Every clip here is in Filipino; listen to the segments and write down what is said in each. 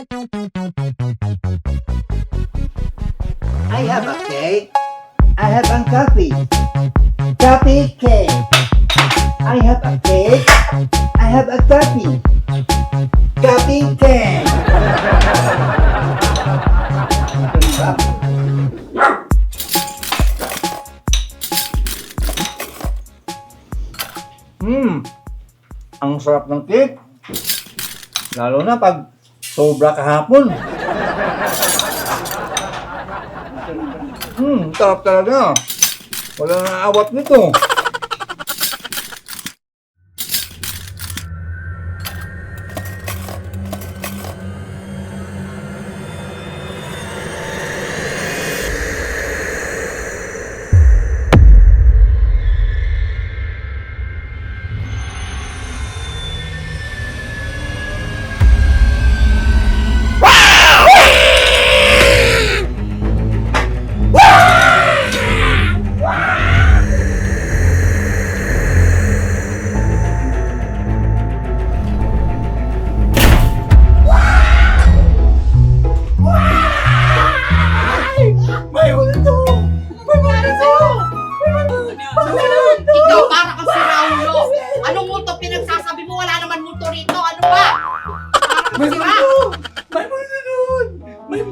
I have a cake. I have a coffee. Coffee cake. I have a cake. I have a coffee. Coffee cake. Ang sarap ng cake. Lalo na pag sobra kahapon. Sarap talaga. Wala na awat nito. Ikaw para kang si Raulo. Anong multo pinagsasabi mo? Wala naman multo rito. Ano ba? Para kang sira. May multo doon!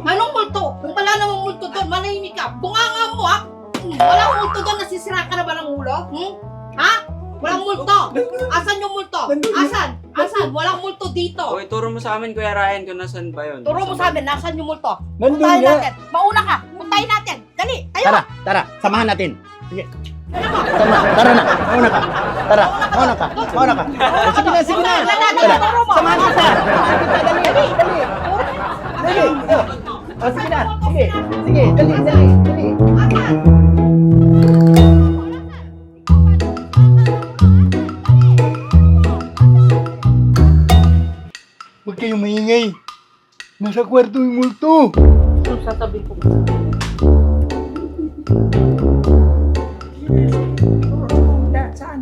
Anong multo? Kung wala namang multo doon, manahimik ka. Bunganga mo ha. Walang multo doon. Nasisira ka na ba ng ulo? Ha? Walang multo. Asan yung multo? Asan? Asan? Walang multo dito. Okay, turo mo sa amin, Kuya Ryan, kung nasan ba yun. Turo mo sa amin, nasan yung multo? Nandun Puntahin nga. natin. Mauna ka. Puntahin natin. Dali. Tayo. Tara, samahan natin. Sige. Ano mo? Tara na, mauna ka. Tara, mauna ka. Sige na. Tara, samahan kita. Dali. Sige na, sige, dali. Huwag kayong maingay. Nasa kwarto yung multo. Sasabihin ko. Saan?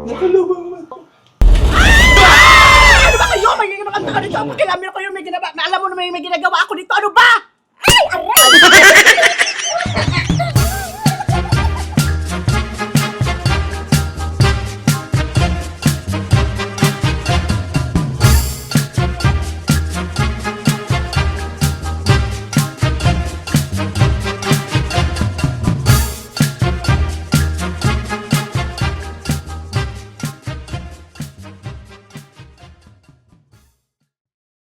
Nasa lubang mo. Ano ba kayo? May ginagawa ka dito. Pakilamin ko yung may ginagawa. Alam mo naman yung may ginagawa ako dito. Ano ba? Ay! Aray!